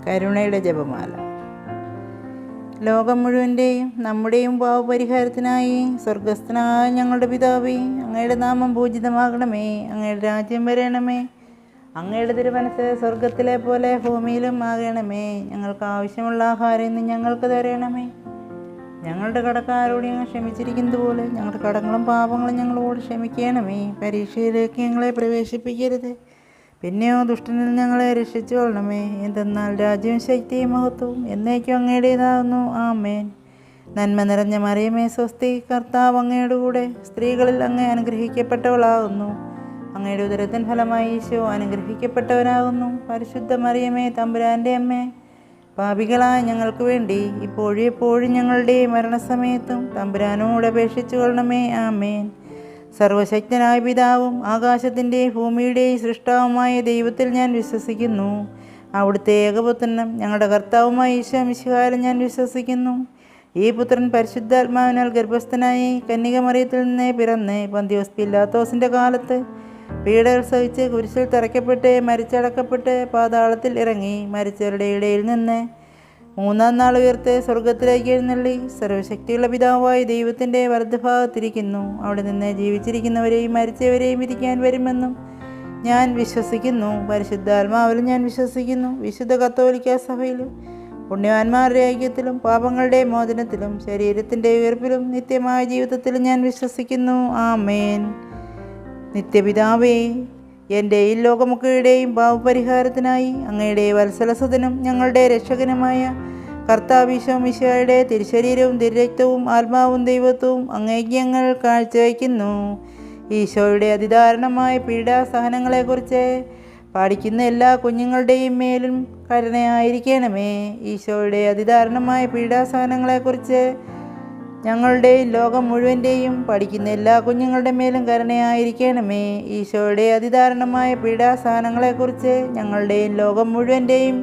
കരുണയുടെ ജപമാല. ലോകം മുഴുവൻ്റെയും നമ്മുടെയും പാവപരിഹാരത്തിനായി സ്വർഗസ്ഥനായ ഞങ്ങളുടെ പിതാവേ, അങ്ങയുടെ നാമം പൂജിതമാകണമേ. അങ്ങയുടെ രാജ്യം വരണമേ. അങ്ങയുടെ തിരുമനസ് സ്വർഗത്തിലെ പോലെ ഭൂമിയിലും ആകണമേ. ഞങ്ങൾക്ക് ആവശ്യമുള്ള ആഹാരം ഇന്ന് ഞങ്ങൾക്ക് തരണമേ. ഞങ്ങളുടെ കടക്കാരോട് ഞങ്ങൾ ക്ഷമിച്ചിരിക്കുന്നത് പോലെ ഞങ്ങളുടെ കടങ്ങളും പാപങ്ങളും ഞങ്ങളോട് ക്ഷമിക്കണമേ. പരീക്ഷയിലേക്ക് ഞങ്ങളെ പ്രവേശിപ്പിക്കരുത്, പിന്നെയോ ദുഷ്ടനിൽ ഞങ്ങളെ രക്ഷിച്ചു കൊള്ളണമേ. എന്തെന്നാൽ രാജ്യവും ശക്തിയും മഹത്വവും എന്നേക്കും അങ്ങയുടേതാകുന്നു. ആമേൻ. നന്മ നിറഞ്ഞ മറിയമേ സ്വസ്തി, കർത്താവ് അങ്ങയുടെ കൂടെ സ്ത്രീകളിൽ അങ്ങ് അനുഗ്രഹിക്കപ്പെട്ടവളാകുന്നു. അങ്ങയുടെ ഉദരത്തിൻ ഫലമായി ഈശോ അനുഗ്രഹിക്കപ്പെട്ടവനാകുന്നു. പരിശുദ്ധ മറിയമേ തമ്പുരാൻ്റെ അമ്മേ, പാപികളായ ഞങ്ങൾക്ക് വേണ്ടി ഇപ്പോഴും എപ്പോഴും ഞങ്ങളുടെ മരണസമയത്തും തമ്പുരാനോട് അപേക്ഷിച്ചു കൊള്ളണമേ. ആമേൻ. സർവശക്തനായ പിതാവും ആകാശത്തിൻ്റെയും ഭൂമിയുടെയും സൃഷ്ടാവുമായ ദൈവത്തിൽ ഞാൻ വിശ്വസിക്കുന്നു. അവിടുത്തെ ഏകപുത്രനും ഞങ്ങളുടെ കർത്താവുമായ ഈശോ മിശിഹായിൽ ഞാൻ വിശ്വസിക്കുന്നു. ഈ പുത്രൻ പരിശുദ്ധാത്മാവിനാൽ ഗർഭസ്ഥനായി കന്യകമറിയത്തിൽ നിന്ന് പിറന്ന് പന്തിയോസ് പിലാത്തോസിൻ്റെ കാലത്ത് പീഡകൾ സഹിച്ച് കുരിശിൽ തറയ്ക്കപ്പെട്ട് മരിച്ചടക്കപ്പെട്ട് പാതാളത്തിൽ ഇറങ്ങി മരിച്ചവരുടെ ഇടയിൽ നിന്ന് മൂന്നാം നാൾ ഉയർത്ത് സ്വർഗത്തിലേക്ക് എഴുന്നള്ളി സർവശക്തിയുള്ള പിതാവായ ദൈവത്തിൻ്റെ വലതുഭാഗത്തിരിക്കുന്നു. അവിടെ നിന്ന് ജീവിച്ചിരിക്കുന്നവരെയും മരിച്ചവരെയും വിധിക്കാൻ വരുമെന്നും ഞാൻ വിശ്വസിക്കുന്നു. പരിശുദ്ധാത്മാവിലും ഞാൻ വിശ്വസിക്കുന്നു. വിശുദ്ധ കത്തോലിക്ക സഭയിലും പുണ്യവാന്മാരുടെ ഐക്യത്തിലും പാപങ്ങളുടെ മോചനത്തിലും ശരീരത്തിൻ്റെ ഉയർപ്പിലും നിത്യമായ ജീവിതത്തിലും ഞാൻ വിശ്വസിക്കുന്നു. ആമേൻ. നിത്യപിതാവേ, എൻ്റെയും ലോകമൊക്കെയുടെയും പാപപരിഹാരത്തിനായി അങ്ങയുടെ വത്സലസുതനും ഞങ്ങളുടെ രക്ഷകനുമായ കർത്താവ് ഈശോ മിശിഹായുടെ തിരുശരീരവും തിരുരക്തവും ആത്മാവും ദൈവത്വവും അങ്ങേക്ക് ഞങ്ങൾ കാഴ്ചവയ്ക്കുന്നു. ഈശോയുടെ അതിദാരുണമായ പീഡാസഹനങ്ങളെക്കുറിച്ച് പഠിക്കുന്ന എല്ലാ കുഞ്ഞുങ്ങളുടെയും മേലും കരുണയായിരിക്കണമേ. ഈശോയുടെ അതിദാരുണമായ പീഡാസഹനങ്ങളെക്കുറിച്ച് ഞങ്ങളുടെയും ലോകം മുഴുവൻ്റെയും പഠിക്കുന്ന എല്ലാ കുഞ്ഞുങ്ങളുടെ മേലും കരുണയായിരിക്കണമേ. ഈശോയുടെ അതിദാരുണമായ പീഡാസഹനങ്ങളെക്കുറിച്ച് ഞങ്ങളുടെയും ലോകം മുഴുവൻ്റെയും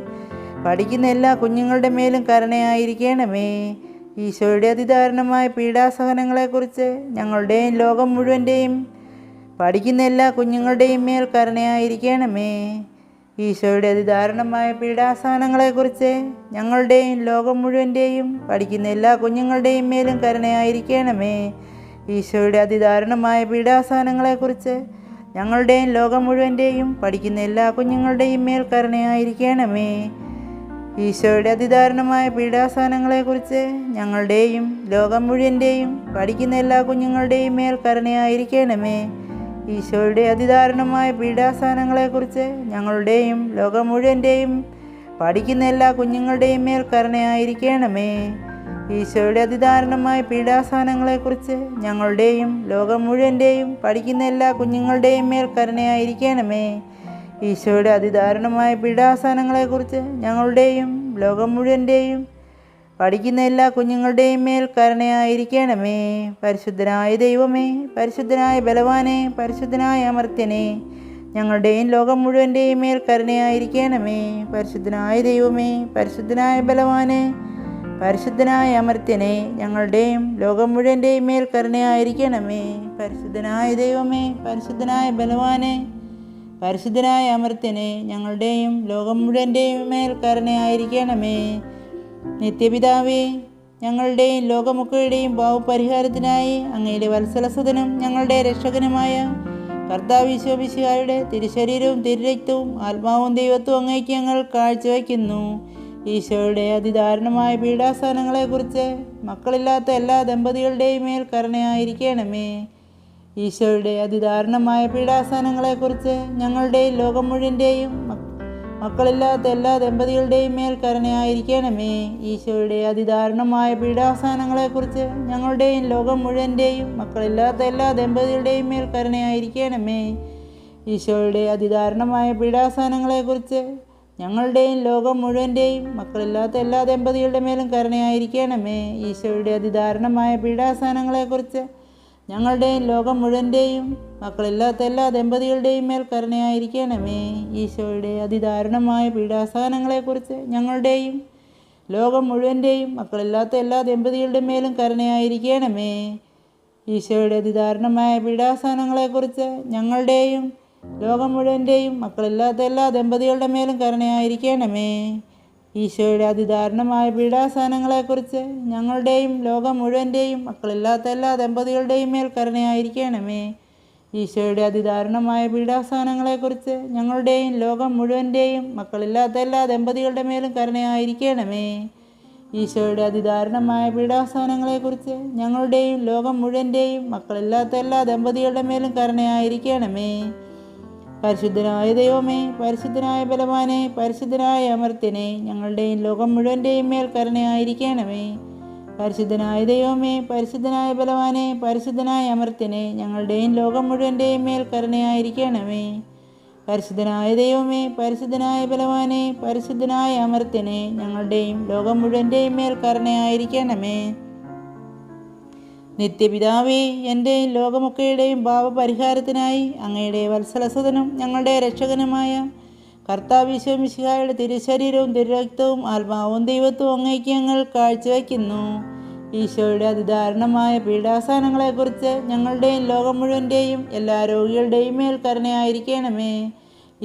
പഠിക്കുന്ന എല്ലാ കുഞ്ഞുങ്ങളുടെ മേലും കരുണയായിരിക്കണമേ. ഈശോയുടെ അതിദാരുണമായ പീഡാസഹനങ്ങളെക്കുറിച്ച് ഞങ്ങളുടെയും ലോകം മുഴുവൻ്റെയും പഠിക്കുന്ന എല്ലാ കുഞ്ഞുങ്ങളുടെയും മേൽ കരുണയായിരിക്കണമേ. ഈശോയുടെ അതിദാരുണമായ പീഡാസഹനങ്ങളെക്കുറിച്ച് ഞങ്ങളുടെയും ലോകം മുഴുവൻ്റെയും പഠിക്കുന്ന എല്ലാ കുഞ്ഞുങ്ങളുടെയും മേലും കരുണയായിരിക്കണമേ. ഈശോയുടെ അതിദാരുണമായ പീഡാസഹനങ്ങളെക്കുറിച്ച് ഞങ്ങളുടെയും ലോകം മുഴുവൻ്റെയും പഠിക്കുന്ന എല്ലാ കുഞ്ഞുങ്ങളുടെയും മേൽ കരുണയായിരിക്കണമേ. ഈശോയുടെ അതിദാരുണമായ പീഡാസഹനങ്ങളെക്കുറിച്ച് ഞങ്ങളുടെയും ലോകം മുഴുവൻ്റെയും പഠിക്കുന്ന എല്ലാ കുഞ്ഞുങ്ങളുടെയും മേൽ കരുണയായിരിക്കണമേ. ഈശോയുടെ അതിദാരുണമായ പീഡാസഹനങ്ങളെക്കുറിച്ച് ഞങ്ങളുടെയും ലോകം മുഴുവൻ്റെയും പഠിക്കുന്ന എല്ലാ കുഞ്ഞുങ്ങളുടെയും മേൽ കരുണയായിരിക്കണമേ. ഈശോയുടെ അതിദാരുണമായ പീഡാസഹനങ്ങളെക്കുറിച്ച് ഞങ്ങളുടെയും ലോകം മുഴുവൻ്റെയും പഠിക്കുന്ന എല്ലാ കുഞ്ഞുങ്ങളുടെയും മേൽ കരുണയായിരിക്കണമേ. ഈശോയുടെ അതിദാരുണമായ പീഡാസഹനങ്ങളെക്കുറിച്ച് ഞങ്ങളുടെയും ലോകം മുഴുവൻ്റെയും പഠിക്കുന്ന എല്ലാ കുഞ്ഞുങ്ങളുടെയും മേൽ കരുണയായിരിക്കണമേ. പരിശുദ്ധനായ ദൈവമേ, പരിശുദ്ധനായ ബലവാനെ, പരിശുദ്ധനായ അമർത്യനെ, ഞങ്ങളുടെയും ലോകം മുഴുവൻ്റെയും മേൽ കരുണയായിരിക്കണമേ. പരിശുദ്ധനായ ദൈവമേ, പരിശുദ്ധനായ ബലവാനെ, പരിശുദ്ധനായ അമർത്യനെ, ഞങ്ങളുടെയും ലോകം മുഴുവൻ്റെയും മേൽ കരുണയായിരിക്കണമേ. പരിശുദ്ധനായ ദൈവമേ, പരിശുദ്ധനായ ബലവാനെ, പരിശുദ്ധനായ അമർത്യനെ, ഞങ്ങളുടെയും ലോകം മുഴുവൻ്റെയും മേൽ കരുണയായിരിക്കണമേ. നിത്യപിതാവേ, ഞങ്ങളുടെയും ലോകമൊക്കെയുടെയും പാപപരിഹാരത്തിനായി അങ്ങയുടെ വത്സലസുതനും ഞങ്ങളുടെ രക്ഷകനുമായ കർത്താവ് ഈശോ മിശിഹായുടെ തിരുശരീരവും തിരുരക്തവും ആത്മാവും ദൈവത്വവും അങ്ങേക്ക് ഞങ്ങൾ കാഴ്ചവയ്ക്കുന്നു. ഈശോയുടെ അതിദാരുണമായ പീഡാസഹനങ്ങളെക്കുറിച്ച് മക്കളില്ലാത്ത എല്ലാ ദമ്പതികളുടെയും മേൽ കരുണയായിരിക്കണമേ. ഈശോയുടെ അതിദാരുണമായ പീഡാസഹനങ്ങളെക്കുറിച്ച് ഞങ്ങളുടെയും ലോകം മുഴുവൻ്റെയും മക്കളില്ലാത്ത എല്ലാ ദമ്പതികളുടെയും മേൽ കരുണയായിരിക്കണമേ. ഈശോയുടെ അതിദാരുണമായ പീഡാസഹനങ്ങളെക്കുറിച്ച് ഞങ്ങളുടെയും ലോകം മുഴുവൻ്റെയും മക്കളില്ലാത്ത എല്ലാ ദമ്പതികളുടെയും മേൽ കരുണയായിരിക്കണമേ. ഈശോയുടെ അതിദാരുണമായ പീഡാസഹനങ്ങളെക്കുറിച്ച് ഞങ്ങളുടെയും ലോകം മുഴുവൻ്റെയും മക്കളില്ലാത്ത എല്ലാ ദമ്പതികളുടെ മേലും കരുണയായിരിക്കണമേ. ഈശോയുടെ അതിദാരുണമായ പീഡാസഹനങ്ങളെക്കുറിച്ച് ഞങ്ങളുടെയും ലോകം മുഴുവൻ്റെയും മക്കളില്ലാത്ത എല്ലാ ദമ്പതികളുടെയും മേൽ കരുണയായിരിക്കണമേ. ഈശോയുടെ അതിദാരുണമായ പീഡാസഹനങ്ങളെക്കുറിച്ച് ഞങ്ങളുടെയും ലോകം മുഴുവൻ്റെയും മക്കളില്ലാത്ത എല്ലാ ദമ്പതികളുടെ മേലും കരുണയായിരിക്കണമേ. ഈശോയുടെ അതിദാരുണമായ പീഡാസഹനങ്ങളെക്കുറിച്ച് ഞങ്ങളുടെയും ലോകം മുഴുവൻ്റെയും മക്കളില്ലാത്ത എല്ലാ ദമ്പതികളുടെ മേലും കരുണയായിരിക്കണമേ. ഈശോയുടെ അതിദാരുണമായ പീഡാസഹനങ്ങളെക്കുറിച്ച് ഞങ്ങളുടെയും ലോകം മുഴുവൻ്റെയും മക്കളില്ലാത്ത എല്ലാ ദമ്പതികളുടെയും മേൽ കരുണയായിരിക്കണമേ. ഈശോയുടെ അതിദാരുണമായ പീഡാസഹനങ്ങളെക്കുറിച്ച് ഞങ്ങളുടെയും ലോകം മുഴുവൻ്റെയും മക്കളില്ലാത്ത എല്ലാ ദമ്പതികളുടെ മേലും കരുണയായിരിക്കണമേ. ഈശോയുടെ അതിദാരുണമായ പീഡാസഹനങ്ങളെക്കുറിച്ച് ഞങ്ങളുടെയും ലോകം മുഴുവൻ്റെയും മക്കളില്ലാത്ത എല്ലാ ദമ്പതികളുടെ മേലും കരുണയായിരിക്കണമേ. പരിശുദ്ധനായ ദൈവമേ, പരിശുദ്ധനായ ബലവാനെ, പരിശുദ്ധനായ അമർത്യനെ, ഞങ്ങളുടെയും ലോകം മുഴുവൻ്റെയും മേൽ കരുണയായിരിക്കണമേ. പരിശുദ്ധനായ ദൈവമേ, പരിശുദ്ധനായ ബലവാനെ, പരിശുദ്ധനായ അമർത്യനെ, ഞങ്ങളുടെയും ലോകം മുഴുവൻ്റെയും മേൽ കരുണയായിരിക്കണമേ. പരിശുദ്ധനായ ദൈവമേ, പരിശുദ്ധനായ ബലവാനെ, പരിശുദ്ധനായ അമർത്യനെ, ഞങ്ങളുടെയും ലോകം മുഴുവൻ്റെയും മേൽ കരുണയായിരിക്കണമേ. നിത്യപിതാവേ, എൻ്റെയും ലോകമൊക്കെയുടെയും പാപപരിഹാരത്തിനായി അങ്ങയുടെ വത്സലസുതനും ഞങ്ങളുടെ രക്ഷകനുമായ കർത്താവ് ഈശോ മിശിഹായുടെ തിരുശരീരവും തിരുരക്തവും ആത്മാവും ദൈവത്വവും അങ്ങേക്ക് ഞങ്ങൾ കാഴ്ചവെക്കുന്നു. ഈശോയുടെ അതിദാരുണമായ പീഡാസഹനങ്ങളെക്കുറിച്ച് ഞങ്ങളുടെയും ലോകം മുഴുവൻ്റെയും എല്ലാ രോഗികളുടെയും മേൽ കരുണയായിരിക്കണമേ.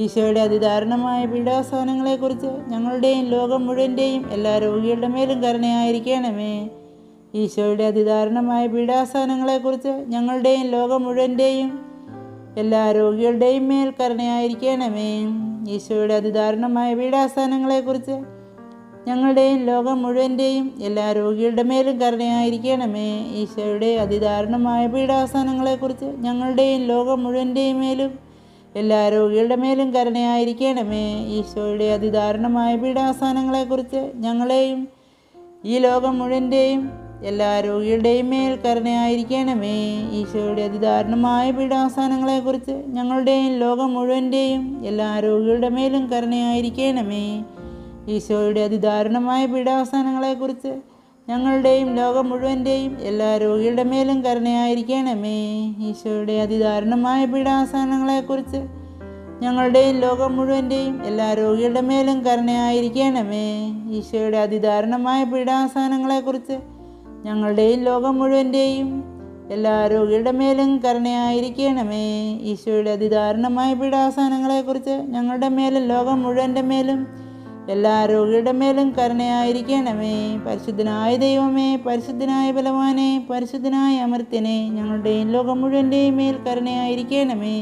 ഈശോയുടെ അതിദാരുണമായ പീഡാസഹനങ്ങളെക്കുറിച്ച് ഞങ്ങളുടെയും ലോകം മുഴുവൻ്റെയും എല്ലാ രോഗികളുടെ മേലും കരുണയായിരിക്കണമേ. ഈശോയുടെ അതിദാരുണമായ പീഡാസഹനങ്ങളെക്കുറിച്ച് ഞങ്ങളുടെയും ലോകം മുഴുവൻ്റെയും എല്ലാ രോഗികളുടെയും മേൽ കരുണയായിരിക്കണമേ. ഈശോയുടെ അതിദാരുണമായ പീഡാസഹനങ്ങളെക്കുറിച്ച് ഞങ്ങളുടെയും ലോകം മുഴുവൻ്റെയും എല്ലാ രോഗികളുടെ മേലും കരുണയായിരിക്കണമേ. ഈശോയുടെ അതിദാരുണമായ പീഡാസഹനങ്ങളെക്കുറിച്ച് ഞങ്ങളുടെയും ലോകം മുഴുവൻ്റെയും മേലും എല്ലാ രോഗികളുടെ മേലും കരുണയായിരിക്കണമേ. ഈശോയുടെ അതിദാരുണമായ പീഡാസഹനങ്ങളെക്കുറിച്ച് ഞങ്ങളെയും ഈ ലോകം മുഴുവൻ്റെയും എല്ലാ രോഗികളുടെയും മേൽ കരുണയായിരിക്കണമേ. ഈശോയുടെ അതിദാരുണമായ പീഡാസഹനങ്ങളെക്കുറിച്ച് ഞങ്ങളുടെയും ലോകം മുഴുവൻ്റെയും എല്ലാ രോഗികളുടെ മേലും കരുണയായിരിക്കണമേ. ഈശോയുടെ അതിദാരുണമായ പീഡാസഹനങ്ങളെക്കുറിച്ച് ഞങ്ങളുടെയും ലോകം മുഴുവൻ്റെയും എല്ലാ രോഗികളുടെ മേലും കരുണയായിരിക്കണമേ. ഈശോയുടെ അതിദാരുണമായ പീഡാസഹനങ്ങളെക്കുറിച്ച് ഞങ്ങളുടെയും ലോകം മുഴുവൻ്റെയും എല്ലാ രോഗികളുടെ മേലും കരുണയായിരിക്കണമേ. ഈശോയുടെ അതിദാരുണമായ പീഡാസഹനങ്ങളെക്കുറിച്ച് ഞങ്ങളുടെയും ലോകം മുഴുവൻ്റെയും എല്ലാ രോഗികളുടെ മേലും കരുണയായിരിക്കണമേ. ഈശോയുടെ അതിദാരുണമായ പീഡാസഹനങ്ങളെക്കുറിച്ച് ഞങ്ങളുടെ മേലും ലോകം മുഴുവൻ്റെ മേലും എല്ലാ രോഗികളുടെ മേലും കരുണയായിരിക്കണമേ. പരിശുദ്ധനായ ദൈവമേ, പരിശുദ്ധനായ ബലവാനെ, പരിശുദ്ധനായ അമർത്യനെ, ഞങ്ങളുടെയും ലോകം മുഴുവൻ്റെയും മേൽ കരുണയായിരിക്കണമേ.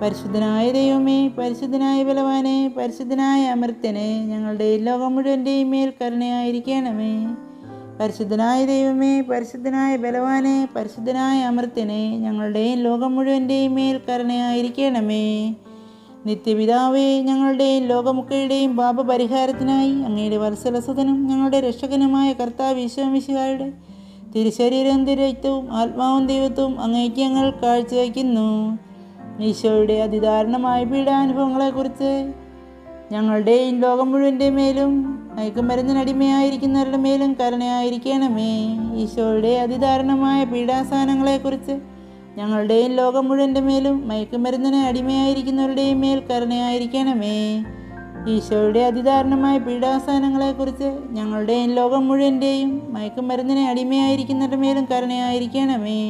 പരിശുദ്ധനായ ദൈവമേ, പരിശുദ്ധനായ ബലവാനെ, പരിശുദ്ധനായ അമർത്യനെ, ഞങ്ങളുടെയും ലോകം മുഴുവൻ്റെയും മേൽ കരുണയായിരിക്കണമേ. പരിശുദ്ധനായ ദൈവമേ, പരിശുദ്ധനായ ബലവാനെ, പരിശുദ്ധനായ അമർത്യനെ, ഞങ്ങളുടെയും ലോകം മുഴുവൻ്റെയും മേൽ കരുണയായിരിക്കണമേ. നിത്യപിതാവേ, ഞങ്ങളുടെയും ലോകമൊക്കെയുടെയും പാപപരിഹാരത്തിനായി അങ്ങയുടെ വത്സലസുതനും ഞങ്ങളുടെ രക്ഷകനുമായ കർത്താവ് ഈശോ മിശിഹായുടെ തിരുശരീരവും തിരുരക്തവും ആത്മാവും ദൈവത്വവും അങ്ങേക്ക് ഞങ്ങൾ കാഴ്ചവെക്കുന്നു. ഈശോയുടെ അതിദാരുണമായ പീഡാനുഭവങ്ങളെക്കുറിച്ച് ഞങ്ങളുടെയും ലോകം മുഴുവൻ്റെ മേലും മയക്കുമരുന്നിനടിമയായിരിക്കുന്നവരുടെ മേലും കരുണയായിരിക്കണമേ. ഈശോയുടെ അതിദാരുണമായ പീഡാസഹനങ്ങളെക്കുറിച്ച് ഞങ്ങളുടെയും ലോകം മുഴുവൻ്റെ മേലും മയക്കുമരുന്നിന് അടിമയായിരിക്കുന്നവരുടെയും മേൽ കരുണയായിരിക്കണമേ. ഈശോയുടെ അതിദാരുണമായ പീഡാസഹനങ്ങളെക്കുറിച്ച് ഞങ്ങളുടെയും ലോകം മുഴുവൻ്റെയും മയക്കുമരുന്നിന് അടിമയായിരിക്കുന്നവരുടെ മേലും കരുണയായിരിക്കണമേ.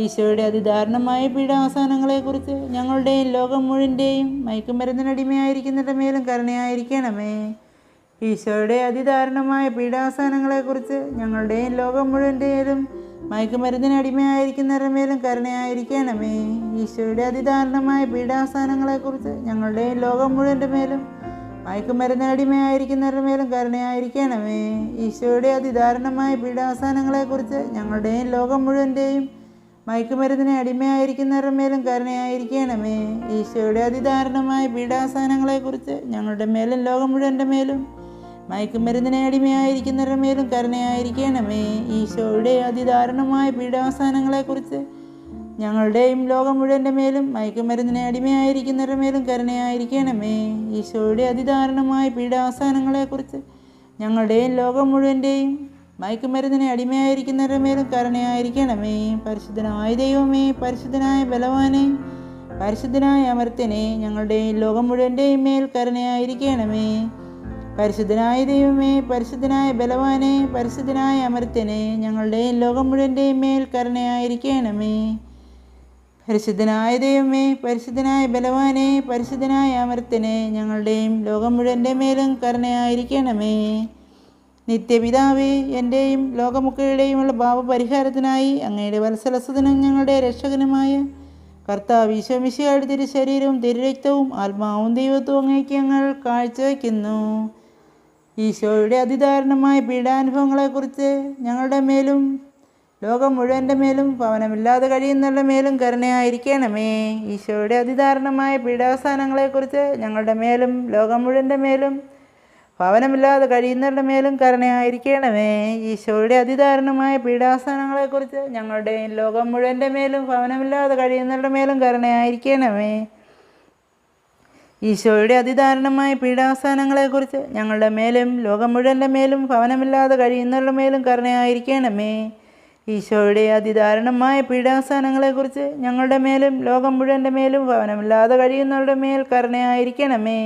ഈശോയുടെ അതിദാരുണമായ പീഡാസഹനങ്ങളെക്കുറിച്ച് ഞങ്ങളുടെയും ലോകം മുഴുവൻ്റെയും മയക്കുമരുന്നിനടിമയായിരിക്കുന്നവരുടെ മേലും കരുണയായിരിക്കണമേ. ഈശോയുടെ അതിദാരുണമായ പീഡാസഹനങ്ങളെക്കുറിച്ച് ഞങ്ങളുടെയും ലോകം മുഴുവൻ്റെയും മയക്കുമരുന്നിനടിമയായിരിക്കുന്നവരുടെ മേലും കരുണയായിരിക്കണമേ. ഈശോയുടെ അതിദാരുണമായ പീഡാസഹനങ്ങളെക്കുറിച്ച് ഞങ്ങളുടെയും ലോകം മുഴുവൻ്റെ മേലും മയക്കുമരുന്നിനടിമയായിരിക്കുന്നവരുടെ മേലും കരുണയായിരിക്കണമേ. ഈശോയുടെ അതിദാരുണമായ പീഡാസഹനങ്ങളെക്കുറിച്ച് ഞങ്ങളുടെയും ലോകം മുഴുവൻ്റെയും മയക്കുമരുന്നിന് അടിമയായിരിക്കുന്നവരുടെ മേലും കരുണയായിരിക്കണമേ. ഈശോയുടെ അതിദാരുണമായ പീഡാസഹനങ്ങളെക്കുറിച്ച് ഞങ്ങളുടെ മേലും ലോകം മുഴുവൻ്റെ മേലും മയക്കുമരുന്നിനെ അടിമയായിരിക്കുന്നവരുടെ മേലും കരുണയായിരിക്കണമേ. ഈശോയുടെ അതിദാരുണമായ പീഡാസഹനങ്ങളെക്കുറിച്ച് ഞങ്ങളുടെയും ലോകം മുഴുവൻ്റെ മേലും മയക്കുമരുന്നിനെ അടിമയായിരിക്കുന്നവരുടെ മേലും കരുണയായിരിക്കണമേ. ഈശോയുടെ അതിദാരുണമായ പീഡാസഹനങ്ങളെക്കുറിച്ച് ഞങ്ങളുടെയും ലോകം മുഴുവൻ്റെയും മയക്കുമരുന്നിനെ അടിമയായിരിക്കുന്നവരുടെ മേലും കരുണയായിരിക്കണമേ. പരിശുദ്ധനായ ദൈവമേ, പരിശുദ്ധനായ ബലവാനെ, പരിശുദ്ധനായ അമർത്യനെ, ഞങ്ങളുടെയും ലോകം മുഴുവൻ്റെയും മേൽ കരുണയായിരിക്കണമേ. പരിശുദ്ധനായ ദൈവമേ, പരിശുദ്ധനായ ബലവാനെ, പരിശുദ്ധനായ അമർത്യനെ, ഞങ്ങളുടെയും ലോകം മുഴുവൻ്റെയും മേൽ കരുണയായിരിക്കണമേ. പരിശുദ്ധനായ ദൈവമേ, പരിശുദ്ധനായ ബലവാനെ, പരിശുദ്ധനായ അമർത്തനെ, ഞങ്ങളുടെയും ലോകം മുഴുവൻ്റെ മേലും കരുണയായിരിക്കണമേ. നിത്യപിതാവേ, എൻ്റെയും ലോകമൊക്കെയുടെയുമുള്ള പാപപരിഹാരത്തിനായി അങ്ങയുടെ വത്സലസുതനും ഞങ്ങളുടെ രക്ഷകനുമായ കർത്താവ് ഈശോ മിശിഹായുടെ തിരു ശരീരവും തിരുരക്തവും ആത്മാവും ദൈവത്വവും അങ്ങേക്ക് ഞങ്ങൾ കാഴ്ചവെക്കുന്നു. ഈശോയുടെ അതിദാരുണമായ പീഡാനുഭവങ്ങളെക്കുറിച്ച് ഞങ്ങളുടെ മേലും ലോകം മുഴുവൻ്റെ മേലും ഭവനമില്ലാതെ കഴിയുന്നവരുടെ മേലും കരുണയായിരിക്കണമേ. ഈശോയുടെ അതിദാരുണമായ പീഡാസനങ്ങളെക്കുറിച്ച് ഞങ്ങളുടെ മേലും ലോകം മുഴുവൻ്റെ മേലും ഭവനമില്ലാതെ കഴിയുന്നവരുടെ മേലും കരുണയായിരിക്കണമേ. ഈശോയുടെ അതിദാരുണമായ പീഡാസനങ്ങളെക്കുറിച്ച് ഞങ്ങളുടെയും ലോകം മുഴുവൻ്റെ മേലും ഭവനമില്ലാതെ കഴിയുന്നവരുടെ മേലും കരുണയായിരിക്കണമേ. ഈശോയുടെ അതിദാരുണമായ പീഡാസനങ്ങളെക്കുറിച്ച് ഞങ്ങളുടെ മേലും ലോകം മുഴുവൻ്റെ മേലും ഭവനമില്ലാതെ കഴിയുന്നവരുടെ മേലും കരുണയായിരിക്കണമേ. ഈശോയുടെ അതിദാരുണമായ പീഡാസനങ്ങളെക്കുറിച്ച് ഞങ്ങളുടെ മേലും ലോകം മുഴുവൻ്റെ മേലും ഭവനമില്ലാതെ കഴിയുന്നവരുടെ മേൽ കരുണയായിരിക്കണമേ.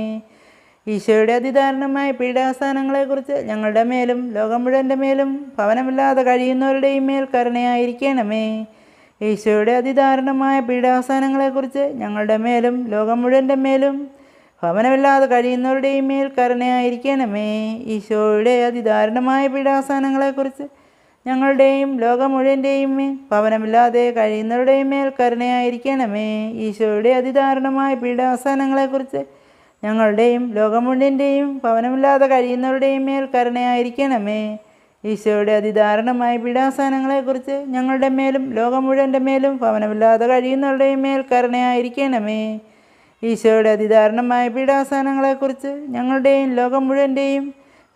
ഈശോയുടെ അതിദാരുണമായ പീഡാസനങ്ങളെക്കുറിച്ച് ഞങ്ങളുടെ മേലും ലോകം മുഴുവൻ്റെ മേലും ഭവനമില്ലാതെ കഴിയുന്നവരുടെയും മേൽ കരുണയായിരിക്കണമേ. ഈശോയുടെ അതിദാരുണമായ പീഡാസനങ്ങളെക്കുറിച്ച് ഞങ്ങളുടെ മേലും ലോകം മുഴുവൻ്റെ മേലും ഭവനമില്ലാതെ കഴിയുന്നവരുടെയും മേൽ കരുണയായിരിക്കണമേ. ഈശോയുടെ അതിദാരുണമായ പീഡാസനങ്ങളെക്കുറിച്ച് ഞങ്ങളുടെയും ലോകം മുഴുവൻ്റെയും മേൽ ഭവനമില്ലാതെ കഴിയുന്നവരുടെയും മേൽ കരുണയായിരിക്കണമേ. ഈശോയുടെ അതിദാരുണമായ പീഡാസനങ്ങളെക്കുറിച്ച് ഞങ്ങളുടെയും ലോകം മുഴുവൻ്റെയും ഭവനമില്ലാതെ കഴിയുന്നവരുടെയും മേൽ കരുണയായിരിക്കണമേ. ഈശോയുടെ അതിദാരുണമായ പീഡാസനങ്ങളെക്കുറിച്ച് ഞങ്ങളുടെ മേലും ലോകം മുഴുവൻ്റെ മേലും ഭവനമില്ലാതെ കഴിയുന്നവരുടെയും മേൽ കരുണയായിരിക്കണമേ. ഈശോയുടെ അതിദാരുണമായ പീഡാസനങ്ങളെക്കുറിച്ച് ഞങ്ങളുടെയും ലോകം മുഴുവൻ്റെയും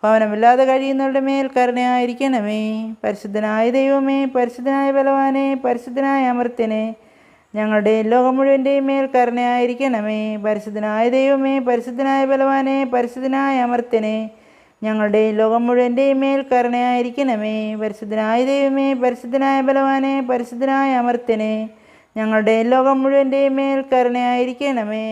ഭവനമില്ലാതെ കഴിയുന്നവരുടെ മേൽ കരുണയായിരിക്കണമേ. പരിശുദ്ധനായ ദൈവമേ, പരിശുദ്ധനായ ബലവാനെ, പരിശുദ്ധനായ അമർത്യനെ, ഞങ്ങളുടെയും ലോകം മുഴുവൻ്റെയും മേൽ കരുണയായിരിക്കണമേ. പരിശുദ്ധനായ ദൈവമേ, പരിശുദ്ധനായ ബലവാനെ, പരിശുദ്ധനായ അമർത്യനെ, ഞങ്ങളുടെയും ലോകം മുഴുവൻ്റെയും മേൽ കരുണയായിരിക്കണമേ. പരിശുദ്ധനായ ദൈവമേ, പരിശുദ്ധനായ ബലവാനെ, പരിശുദ്ധനായ അമർത്യനെ, ഞങ്ങളുടെയും ലോകം മുഴുവൻ്റെയും മേൽ കരുണയായിരിക്കണമേ.